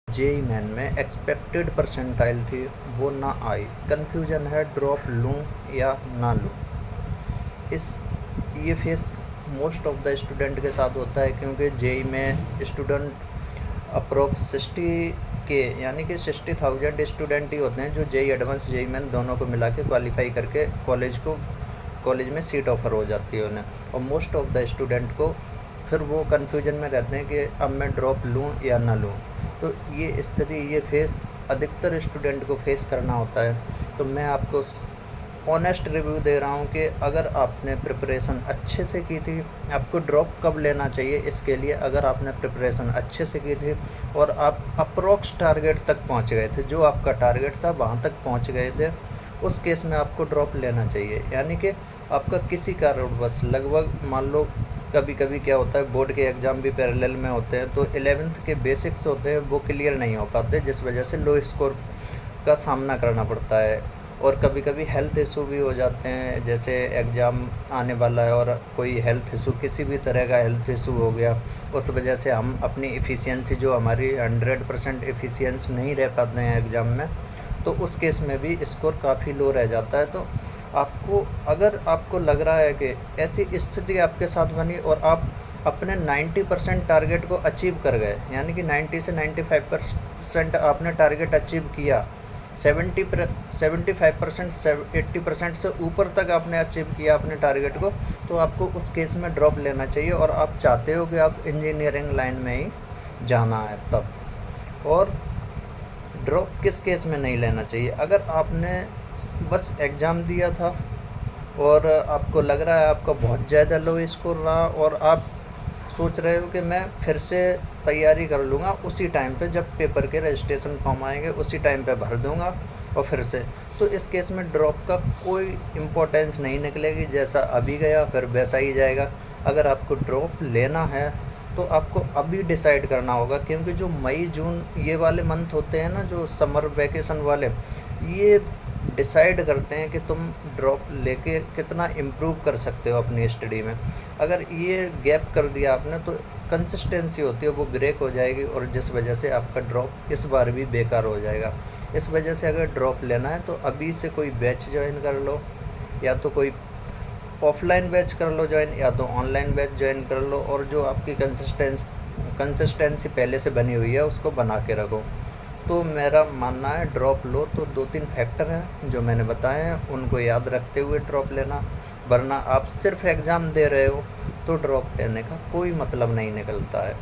JEE main में expected percentile थी, वो ना आई। कन्फ्यूजन है ड्रॉप लूँ या ना लूँ। ये face most of the student के साथ होता है, क्योंकि जेईई में स्टूडेंट अप्रोक्स 60 के यानी कि 60,000 स्टूडेंट ही होते हैं जो जेईई एडवांस जेईई मेन दोनों को मिला के क्वालिफाई करके कॉलेज में सीट ऑफर हो जाती है उन्हें। और मोस्ट ऑफ द स्टूडेंट को फिर वो कन्फ्यूजन में रहते हैं कि अब मैं ड्रॉप लूँ या ना लूँ। तो ये स्थिति, ये फेस अधिकतर स्टूडेंट को फेस करना होता है। तो मैं आपको ऑनेस्ट रिव्यू दे रहा हूँ कि अगर आपने प्रिपरेशन अच्छे से की थी, आपको ड्रॉप कब लेना चाहिए इसके लिए। अगर आपने प्रिपरेशन अच्छे से की थी और आप अप्रोक्स टारगेट तक पहुँच गए थे, जो आपका टारगेट था वहाँ तक पहुँच गए थे, उस केस में आपको ड्रॉप लेना चाहिए। यानी कि आपका किसी कारणवश लगभग मान लो, कभी कभी क्या होता है बोर्ड के एग्ज़ाम भी पैरेलल में होते हैं, तो 11th के बेसिक्स होते हैं वो क्लियर नहीं हो पाते, जिस वजह से लो स्कोर का सामना करना पड़ता है। और कभी कभी हेल्थ इशू भी हो जाते हैं, जैसे एग्ज़ाम आने वाला है और कोई हेल्थ इशू, किसी भी तरह का हेल्थ इशू हो गया, उस वजह से हम अपनी एफिशिएंसी, जो हमारी 100% एफिशिएंसी नहीं रह पाते हैं एग्ज़ाम में, तो उस केस में भी स्कोर काफ़ी लो रह जाता है। तो अगर आपको लग रहा है कि ऐसी स्थिति आपके साथ बनी और आप अपने 90% टारगेट को अचीव कर गए, यानी कि 90 से 95% आपने टारगेट अचीव किया, 75% 80% से ऊपर तक आपने अचीव किया अपने टारगेट को, तो आपको उस केस में ड्रॉप लेना चाहिए। और आप चाहते हो कि आप इंजीनियरिंग लाइन में ही जाना है तब। और ड्रॉप किस केस में नहीं लेना चाहिए? अगर आपने बस एग्ज़ाम दिया था और आपको लग रहा है आपका बहुत ज़्यादा लो स्कोर रहा और आप सोच रहे हो कि मैं फिर से तैयारी कर लूँगा, उसी टाइम पे जब पेपर के रजिस्ट्रेशन फॉर्म आएंगे उसी टाइम पे भर दूँगा और फिर से, तो इस केस में ड्रॉप का कोई इम्पोर्टेंस नहीं निकलेगी। जैसा अभी गया फिर वैसा ही जाएगा। अगर आपको ड्रॉप लेना है तो आपको अभी डिसाइड करना होगा, क्योंकि जो मई जून ये वाले मंथ होते हैं ना, जो समर वैकेशन वाले, ये डिसाइड करते हैं कि तुम ड्रॉप लेके कितना इम्प्रूव कर सकते हो अपनी स्टडी में। अगर ये गैप कर दिया आपने तो कंसिस्टेंसी होती है वो ब्रेक हो जाएगी, और जिस वजह से आपका ड्रॉप इस बार भी बेकार हो जाएगा। इस वजह से अगर ड्रॉप लेना है तो अभी से कोई बैच ज्वाइन कर लो, या तो कोई ऑफलाइन बैच कर लो ज्वाइन, या तो ऑनलाइन बैच ज्वाइन कर लो, और जो आपकी कंसिस्टेंसी पहले से बनी हुई है उसको बना के रखो। तो मेरा मानना है ड्रॉप लो तो 2-3 फैक्टर हैं जो मैंने बताए हैं, उनको याद रखते हुए ड्रॉप लेना, वरना आप सिर्फ एग्ज़ाम दे रहे हो तो ड्रॉप लेने का कोई मतलब नहीं निकलता है।